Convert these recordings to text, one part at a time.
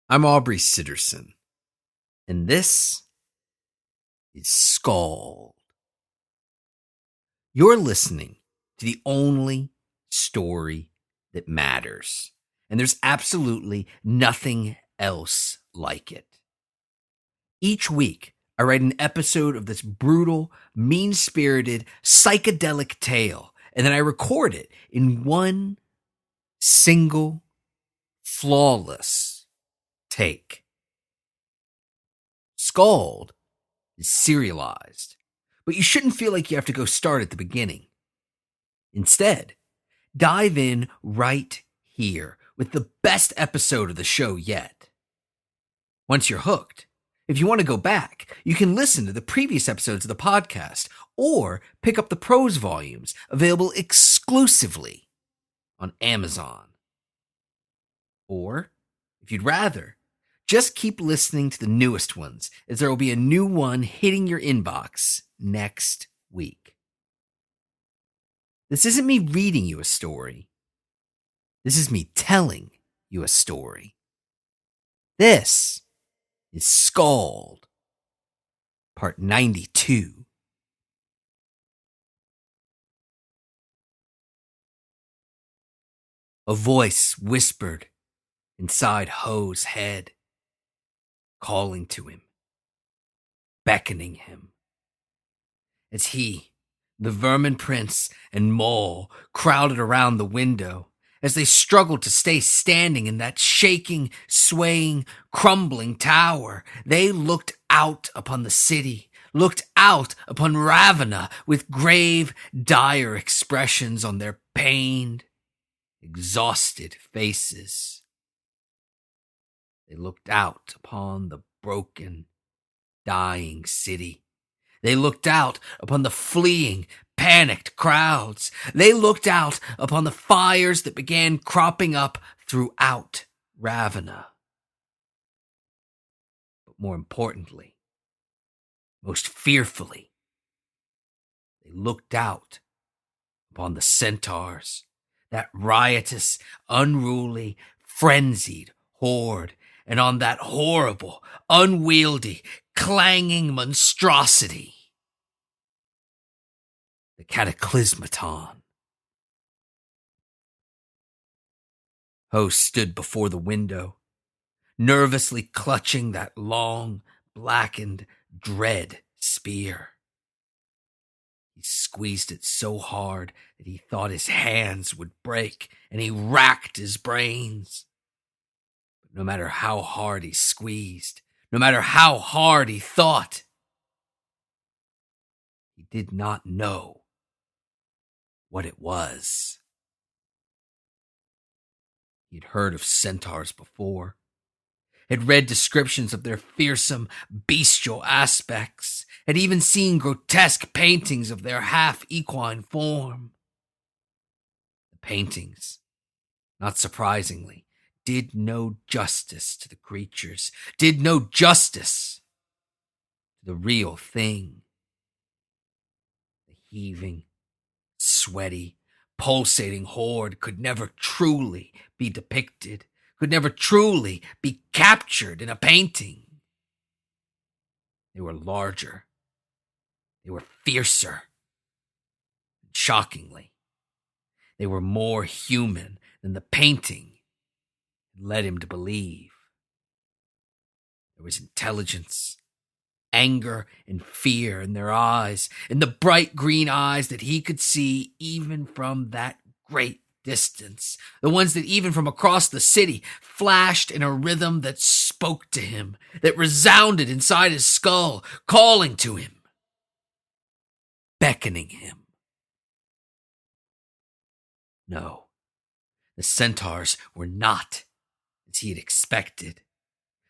I'm Aubrey Sitterson, and this is SKALD. You're listening to the only story that matters, and there's absolutely nothing else like it. Each week, I write an episode of this brutal, mean-spirited, psychedelic tale, and then I record it in one single, flawless take. SKALD is serialized, but you shouldn't feel like you have to go start at the beginning. Instead, dive in right here with the best episode of the show yet. Once you're hooked, if you want to go back, you can listen to the previous episodes of the podcast or pick up the prose volumes available exclusively on Amazon. Or, if you'd rather, just keep listening to the newest ones, as there will be a new one hitting your inbox next week. This isn't me reading you a story. This is me telling you a story. This is SKALD, part 92. A voice whispered inside Ho's head, calling to him, beckoning him. As he, the Vermin Prince, and Mole crowded around the window, as they struggled to stay standing in that shaking, swaying, crumbling tower, they looked out upon the city, looked out upon Ravenna with grave, dire expressions on their pained, exhausted faces. They looked out upon the broken, dying city. They looked out upon the fleeing, panicked crowds. They looked out upon the fires that began cropping up throughout Ravenna. But more importantly, most fearfully, they looked out upon the centaurs, that riotous, unruly, frenzied horde, and on that horrible, unwieldy, clanging monstrosity, the cataclysmaton. Ho stood before the window, nervously clutching that long, blackened, dread spear. He squeezed it so hard that he thought his hands would break, and he racked his brains. But no matter how hard he squeezed, no matter how hard he thought, he did not know what it was. He'd heard of centaurs before, had read descriptions of their fearsome, bestial aspects, had even seen grotesque paintings of their half-equine form. The paintings, not surprisingly, did no justice to the creatures, did no justice to the real thing. The heaving, sweaty, pulsating horde could never truly be depicted, could never truly be captured in a painting. They were larger. They were fiercer. And shockingly, they were more human than the painting had led him to believe. There was intelligence, anger, and fear in their eyes, in the bright green eyes that he could see even from that great distance, the ones that even from across the city flashed in a rhythm that spoke to him, that resounded inside his skull, calling to him, beckoning him. No, the centaurs were not as he had expected.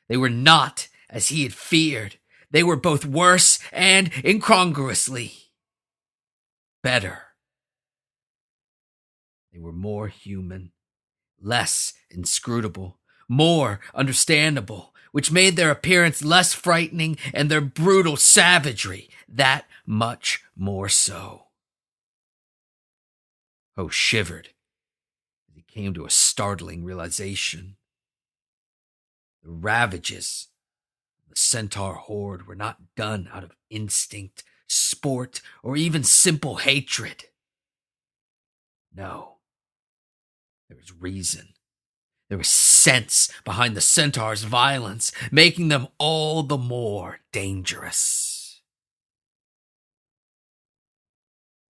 They were not as he had feared. They were both worse and, incongruously, better. They were more human, less inscrutable, more understandable, which made their appearance less frightening and their brutal savagery that much more so. Ho shivered as he came to a startling realization. The ravages of the centaur horde were not done out of instinct, sport, or even simple hatred. No, there was reason. There was sense behind the centaur's violence, making them all the more dangerous.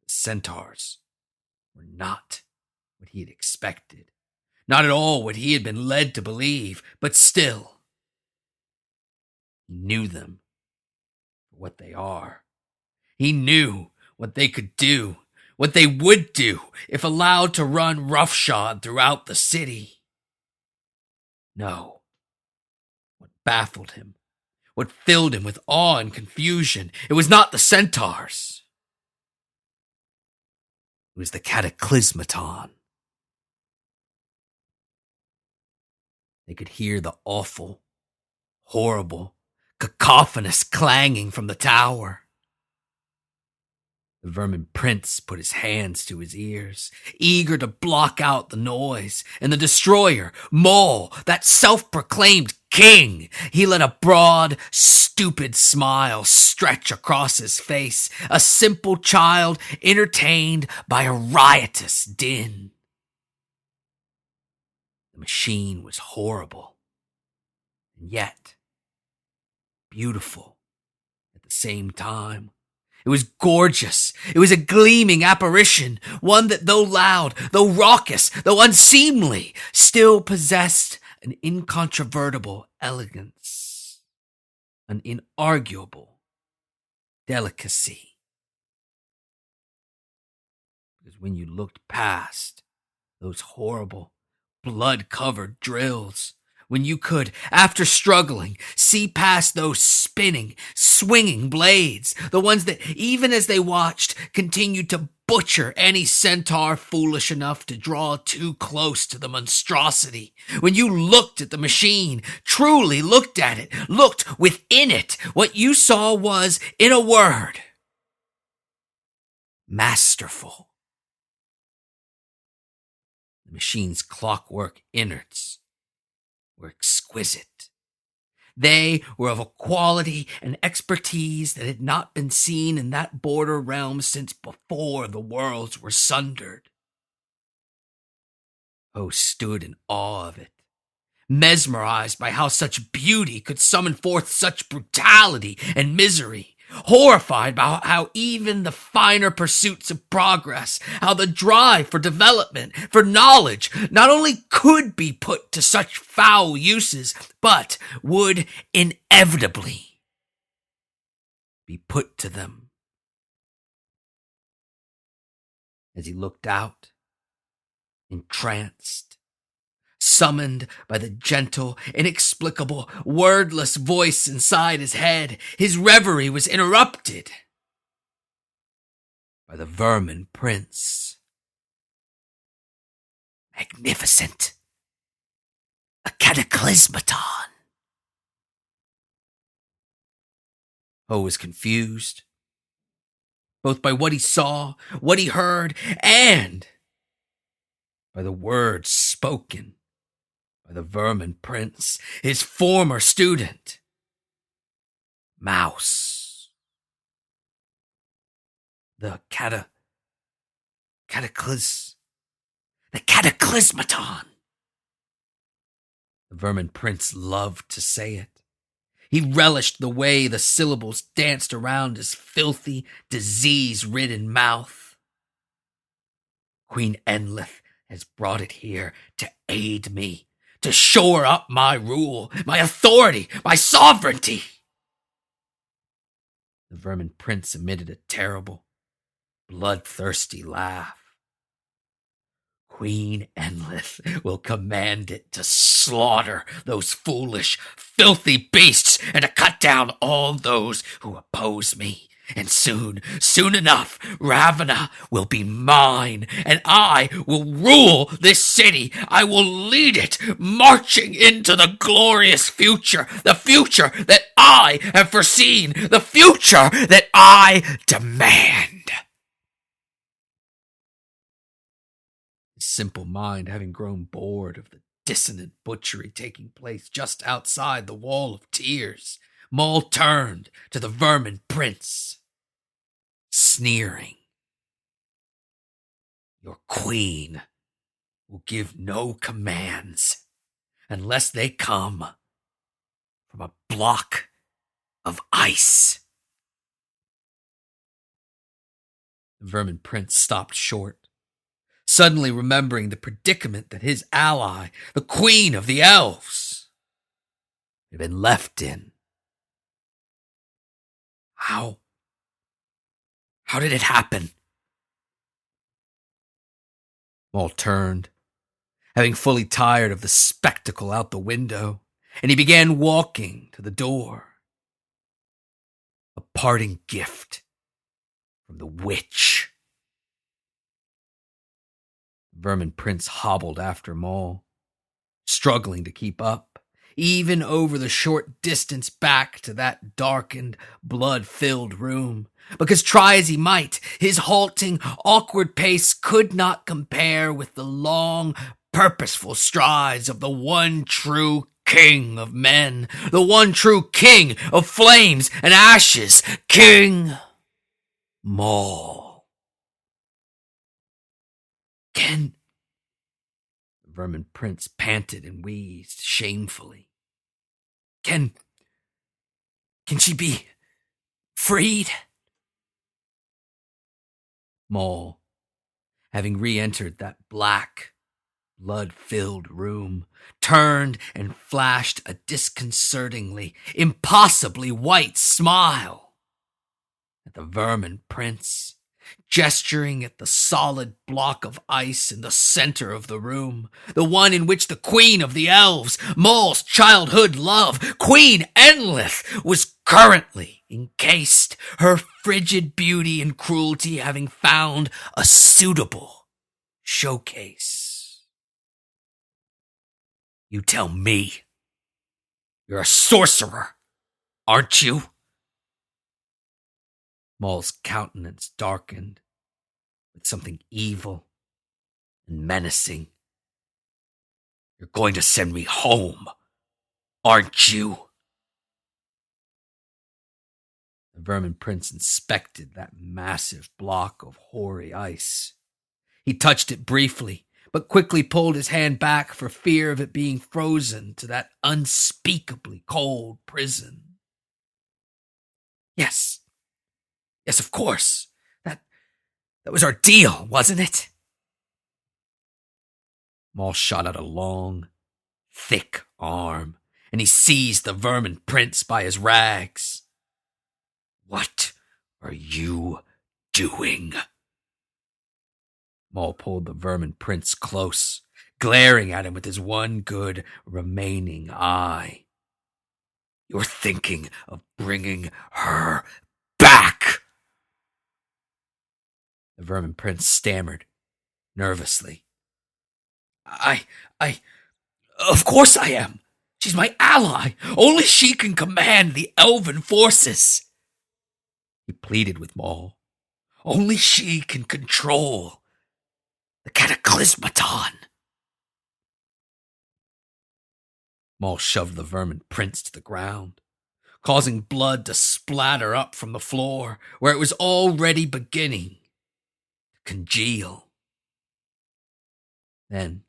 The centaurs were not what he had expected. Not at all what he had been led to believe, but still, he knew them for what they are. He knew what they could do, what they would do if allowed to run roughshod throughout the city. No, what baffled him, what filled him with awe and confusion, it was not the centaurs. It was the cataclysmaton. They could hear the awful, horrible, cacophonous clanging from the tower. The vermin prince put his hands to his ears, eager to block out the noise, and the destroyer, Maul, that self-proclaimed king, he let a broad, stupid smile stretch across his face, a simple child entertained by a riotous din. The machine was horrible, and yet beautiful at the same time. It was gorgeous. It was a gleaming apparition, one that, though loud, though raucous, though unseemly, still possessed an incontrovertible elegance, an inarguable delicacy. Because when you looked past those horrible, blood-covered drills, when you could, after struggling, see past those spinning, swinging blades, the ones that, even as they watched, continued to butcher any centaur foolish enough to draw too close to the monstrosity. When you looked at the machine, truly looked at it, looked within it, what you saw was, in a word, masterful. The machine's clockwork innards were exquisite. They were of a quality and expertise that had not been seen in that border realm since before the worlds were sundered. Poe stood in awe of it, mesmerized by how such beauty could summon forth such brutality and misery, horrified by how even the finer pursuits of progress, how the drive for development, for knowledge, not only could be put to such foul uses, but would inevitably be put to them. As he looked out, entranced, summoned by the gentle, inexplicable, wordless voice inside his head, his reverie was interrupted by the vermin prince. Magnificent! A cataclysmaton! Poe was confused, both by what he saw, what he heard, and by the words spoken by the vermin prince, his former student, Mouse. The cataclysmaton. The vermin prince loved to say it. He relished the way the syllables danced around his filthy, disease-ridden mouth. Queen Enlith has brought it here to aid me, to shore up my rule, my authority, my sovereignty. The vermin prince emitted a terrible, bloodthirsty laugh. Queen Enlith will command it to slaughter those foolish, filthy beasts and to cut down all those who oppose me. And soon enough, Ravenna will be mine, and I will rule this city. I will lead it, marching into the glorious future, the future that I have foreseen, the future that I demand. His simple mind having grown bored of the dissonant butchery taking place just outside the Wall of Tears, Maul turned to the Vermin Prince, sneering. Your queen will give no commands unless they come from a block of ice. The Vermin Prince stopped short, suddenly remembering the predicament that his ally, the Queen of the Elves, had been left in. How did it happen? Maul turned, having fully tired of the spectacle out the window, and he began walking to the door. A parting gift from the witch. The Vermin Prince hobbled after Maul, struggling to keep up, even over the short distance back to that darkened, blood-filled room, because try as he might, his halting, awkward pace could not compare with the long, purposeful strides of the one true king of men, the one true king of flames and ashes, King Maul. The Vermin Prince panted and wheezed shamefully. Can she be freed? Maul, having re-entered that black, blood-filled room, turned and flashed a disconcertingly, impossibly white smile at the Vermin Prince, gesturing at the solid block of ice in the center of the room, the one in which the Queen of the Elves, Maul's childhood love, Queen Enlith, was currently encased, her frigid beauty and cruelty having found a suitable showcase. You tell me, you're a sorcerer, aren't you? Maul's countenance darkened with something evil and menacing. You're going to send me home, aren't you? The Vermin Prince inspected that massive block of hoary ice. He touched it briefly, but quickly pulled his hand back for fear of it being frozen to that unspeakably cold prison. Yes, of course. That was our deal, wasn't it? Maul shot out a long, thick arm, and he seized the Vermin Prince by his rags. What are you doing? Maul pulled the Vermin Prince close, glaring at him with his one good remaining eye. You're thinking of bringing her back. The Vermin Prince stammered, nervously. Of course I am. She's my ally. Only she can command the elven forces. He pleaded with Maul. Only she can control the Cataclysmaton. Maul shoved the Vermin Prince to the ground, causing blood to splatter up from the floor where it was already beginning to congeal. Then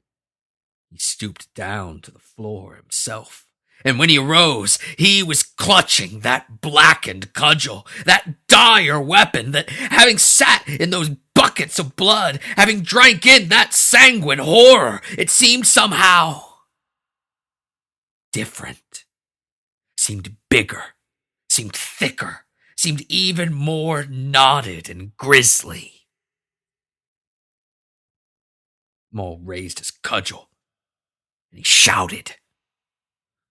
he stooped down to the floor himself, and when he arose, he was clutching that blackened cudgel, that dire weapon that, having sat in those buckets of blood, having drank in that sanguine horror, it seemed somehow different, seemed bigger, seemed thicker, seemed even more knotted and grisly. Maul raised his cudgel, and he shouted,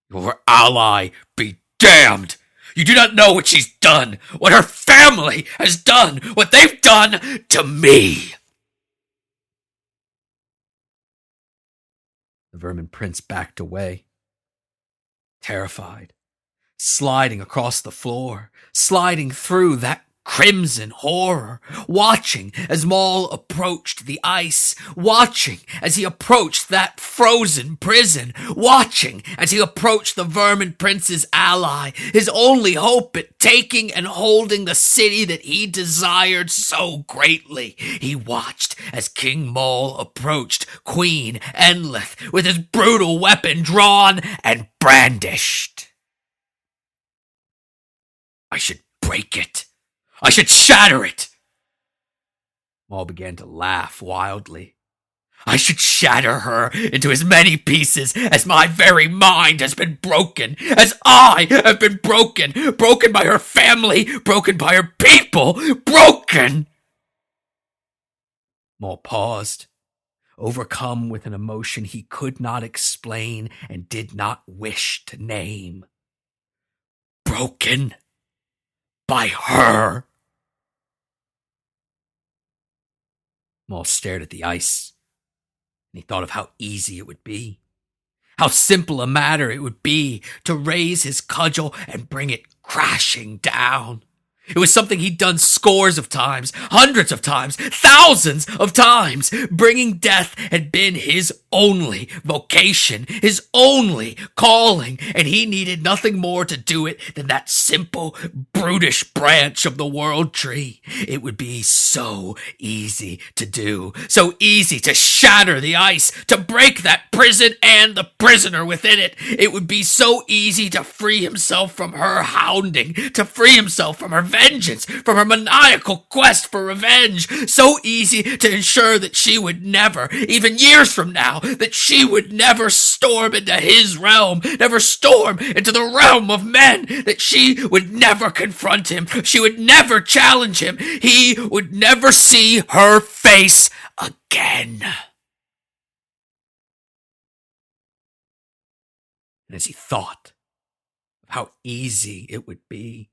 Your ally be damned! You do not know what she's done, what her family has done, what they've done to me! The Vermin Prince backed away, terrified, sliding across the floor, sliding through that crimson horror, watching as Maul approached the ice, watching as he approached that frozen prison, watching as he approached the Vermin Prince's ally, his only hope at taking and holding the city that he desired so greatly. He watched as King Maul approached Queen Enlith with his brutal weapon drawn and brandished. I should break it. I should shatter it. Maul began to laugh wildly. I should shatter her into as many pieces as my very mind has been broken, as I have been broken, broken by her family, broken by her people, broken. Maul paused, overcome with an emotion he could not explain and did not wish to name. Broken by her. Maul stared at the ice, and he thought of how easy it would be, how simple a matter it would be to raise his cudgel and bring it crashing down. It was something he'd done scores of times, hundreds of times, thousands of times. Bringing death had been his only vocation, his only calling, and he needed nothing more to do it than that simple, brutish branch of the world tree. It would be so easy to do, so easy to shatter the ice, to break that prison and the prisoner within it. It would be so easy to free himself from her hounding, to free himself from her vengeance, from her maniacal quest for revenge. So easy to ensure that she would never, even years from now, that she would never storm into his realm, never storm into the realm of men, that she would never confront him, she would never challenge him, he would never see her face again. And as he thought of how easy it would be,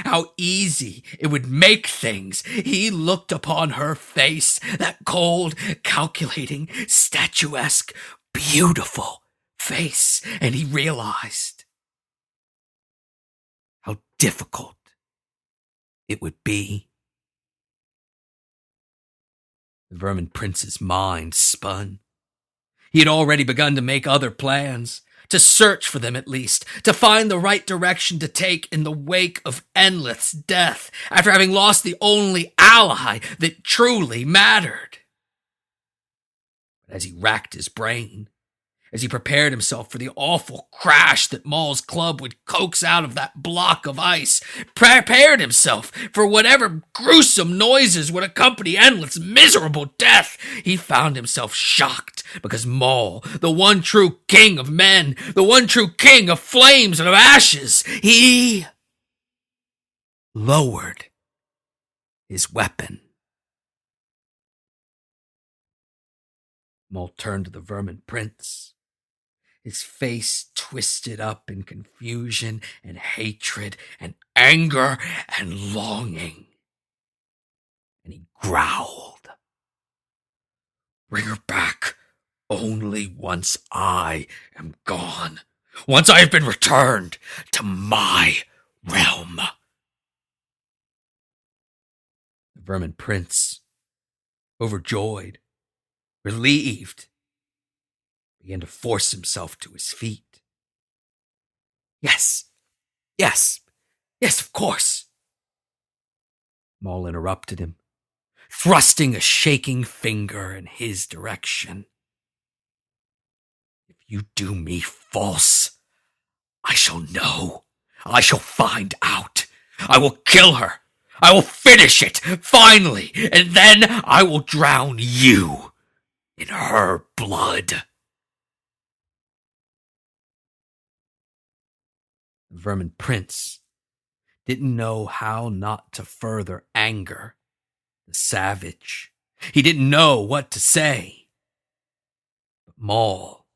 how easy it would make things, he looked upon her face, that cold, calculating, statuesque, beautiful face, and he realized how difficult it would be. The Vermin Prince's mind spun. He had already begun to make other plans, to search for them at least, to find the right direction to take in the wake of Enlith's death, after having lost the only ally that truly mattered. But as he racked his brain, as he prepared himself for the awful crash that Maul's club would coax out of that block of ice, prepared himself for whatever gruesome noises would accompany Enlith's miserable death, he found himself shocked because Maul, the one true king of men, the one true king of flames and of ashes, he lowered his weapon. Maul turned to the Vermin Prince, his face twisted up in confusion and hatred and anger and longing. And he growled, "Bring her back only once I am gone, once I have been returned to my realm." The Vermin Prince, overjoyed, relieved, began to force himself to his feet. Yes, of course. Maul interrupted him, thrusting a shaking finger in his direction. If you do me false, I shall know. I shall find out. I will kill her. I will finish it, finally, and then I will drown you in her blood. The Vermin Prince didn't know how not to further anger the savage. He didn't know what to say. But Maul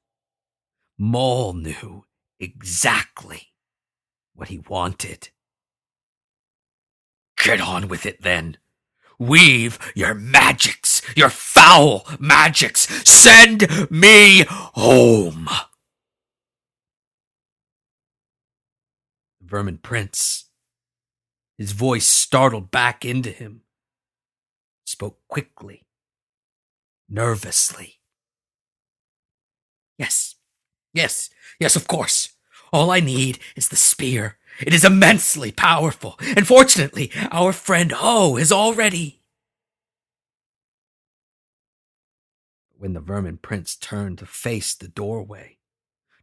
knew exactly what he wanted. Get on with it then. Weave your magics, your foul magics. Send me home. The Vermin Prince His voice startled back into him. He spoke quickly, nervously. Yes, yes, yes, of course. All I need is the spear. It is immensely powerful, and fortunately, our friend Ho is already... When the Vermin Prince turned to face the doorway,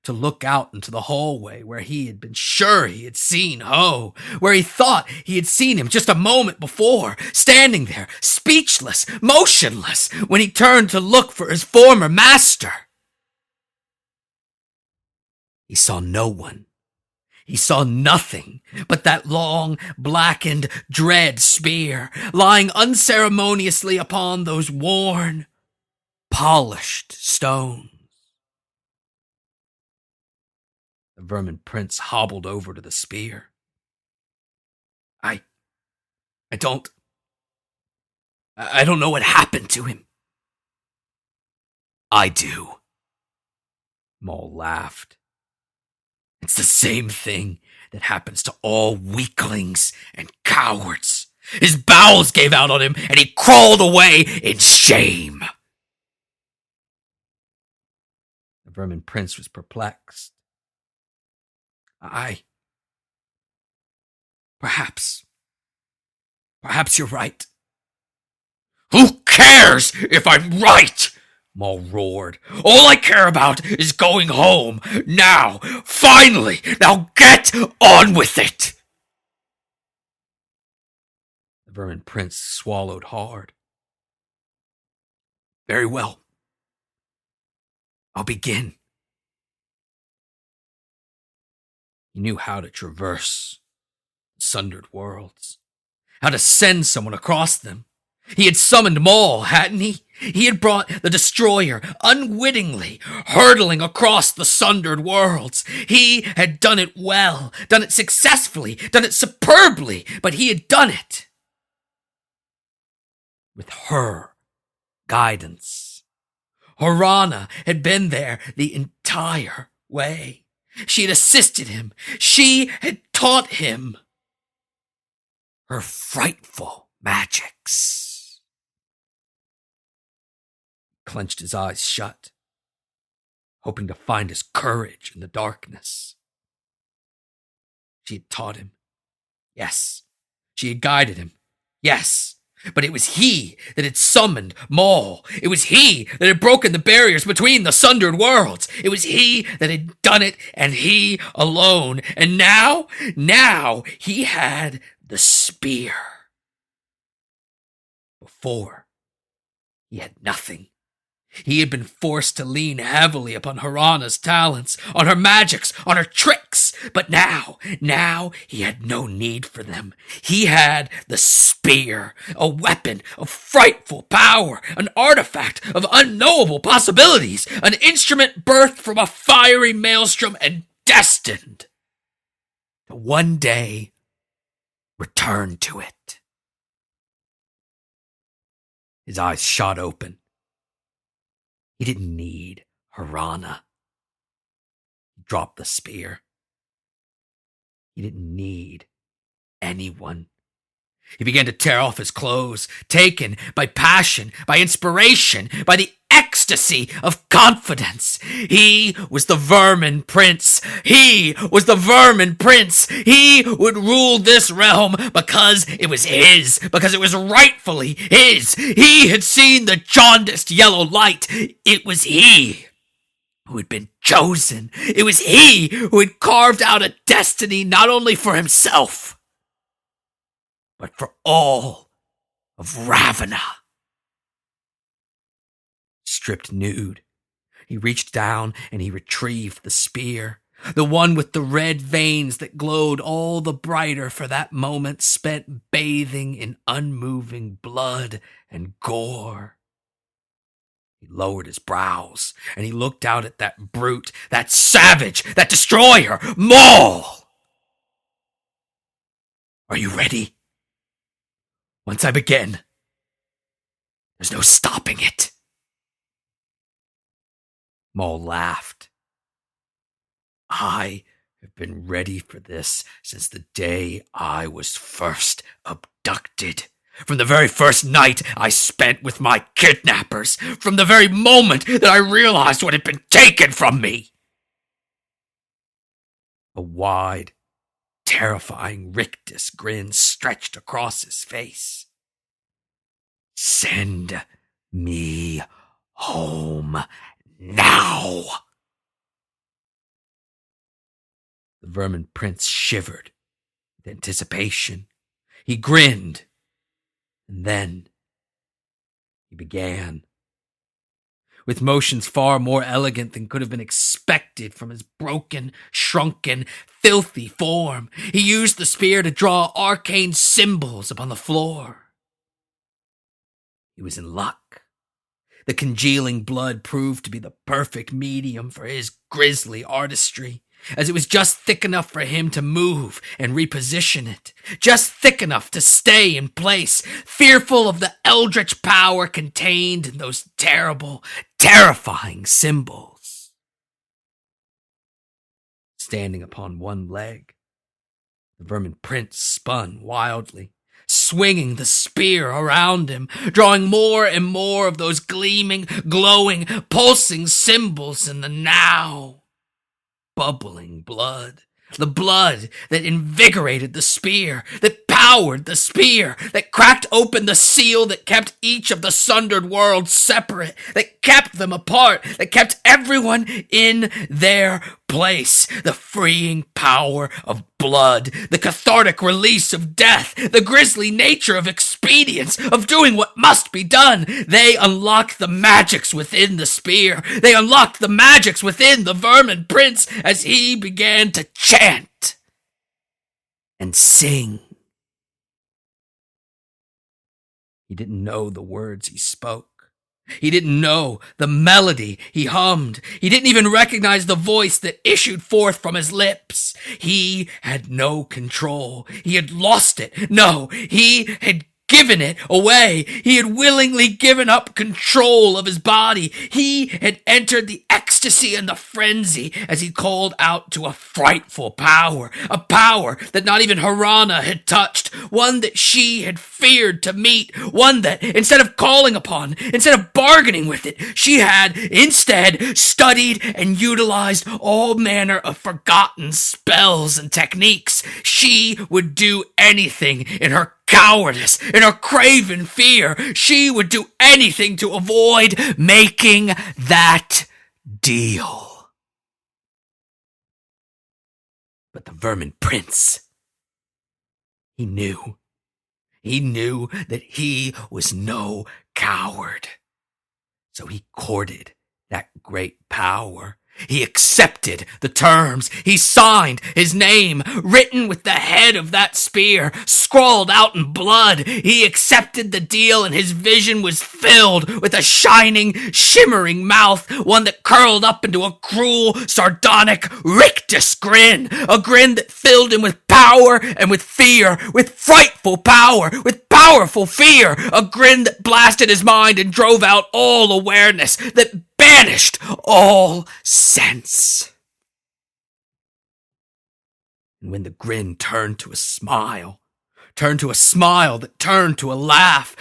to look out into the hallway where he had been sure he had seen Ho, where he thought he had seen him just a moment before, standing there, speechless, motionless, when he turned to look for his former master. He saw no one. He saw nothing but that long, blackened, dread spear lying unceremoniously upon those worn, polished stones. The Vermin Prince hobbled over to the spear. I don't know what happened to him. I do. Maul laughed. It's the same thing that happens to all weaklings and cowards. His bowels gave out on him, and he crawled away in shame. The Vermin Prince was perplexed. Perhaps you're right. Who cares if I'm right? Maul roared. All I care about is going home. Now! Finally! Now get on with it! The Vermin Prince swallowed hard. Very well. I'll begin. He knew how to traverse the sundered worlds, how to send someone across them. He had summoned Maul, hadn't he? He had brought the Destroyer, unwittingly, hurtling across the sundered worlds. He had done it well, done it successfully, done it superbly, but he had done it with her guidance. Horana had been there the entire way. She had assisted him. She had taught him her frightful magics. He clenched his eyes shut, hoping to find his courage in the darkness. She had taught him. Yes. She had guided him. Yes. But it was he that had summoned Maul. It was he that had broken the barriers between the sundered worlds. It was he that had done it, and he alone. And now he had the spear. Before, he had nothing. He had been forced to lean heavily upon Horana's talents, on her magics, on her tricks. But now he had no need for them. He had the spear, a weapon of frightful power, an artifact of unknowable possibilities, an instrument birthed from a fiery maelstrom and destined to one day return to it. His eyes shot open. He didn't need Horana. He dropped the spear. He didn't need anyone. He began to tear off his clothes, taken by passion, by inspiration, by the ecstasy of confidence. He was the Vermin Prince. He was the Vermin Prince. He would rule this realm because it was his, because it was rightfully his. He had seen the jaundiced yellow light. It was he who had been chosen. It was he who had carved out a destiny not only for himself, but for all of Ravenna. Stripped nude, he reached down and he retrieved the spear, the one with the red veins that glowed all the brighter for that moment spent bathing in unmoving blood and gore. He lowered his brows and he looked out at that brute, that savage, that destroyer, Maul. Are you ready? Once I begin, there's no stopping it. Maul laughed. I I've been ready for this since the day I was first abducted. From the very first night I spent with my kidnappers. From the very moment that I realized what had been taken from me. A wide, terrifying rictus grin stretched across his face. Send me home now. The vermin prince shivered with anticipation. He grinned, and then he began. With motions far more elegant than could have been expected from his broken, shrunken, filthy form, he used the spear to draw arcane symbols upon the floor. He was in luck. The congealing blood proved to be the perfect medium for his grisly artistry, as it was just thick enough for him to move and reposition it, just thick enough to stay in place, fearful of the eldritch power contained in those terrible, terrifying symbols. Standing upon one leg, the vermin prince spun wildly, swinging the spear around him, drawing more and more of those gleaming, glowing, pulsing symbols in the now bubbling blood. The blood that invigorated the spear, that powered the spear, that cracked open the seal that kept each of the sundered worlds separate, that kept them apart, that kept everyone in their place. The freeing power of blood, the cathartic release of death, the grisly nature of expedience, of doing what must be done. They unlocked the magics within the spear. They unlocked the magics within the vermin prince as he began to chant and sing. He didn't know the words he spoke. He didn't know the melody he hummed. He didn't even recognize the voice that issued forth from his lips. He had no control. He had lost it. No, he had given it away. He had willingly given up control of his body. He had entered the ecstasy and the frenzy as he called out to a frightful power, a power that not even Harana had touched, one that she had feared to meet, one that, instead of calling upon, instead of bargaining with it, she had instead studied and utilized all manner of forgotten spells and techniques. She would do anything in her cowardice, in her craven fear. She would do anything to avoid making that deal. But the vermin prince, he knew that he was no coward. So he courted that great power. He accepted the terms. He signed his name, written with the head of that spear, scrawled out in blood. He accepted the deal, and his vision was filled with a shining, shimmering mouth, one that curled up into a cruel, sardonic, rictus grin, a grin that filled him with power and with fear, with frightful power, with powerful fear, a grin that blasted his mind and drove out all awareness, that banished all sense. And when the grin turned to a smile that turned to a laugh,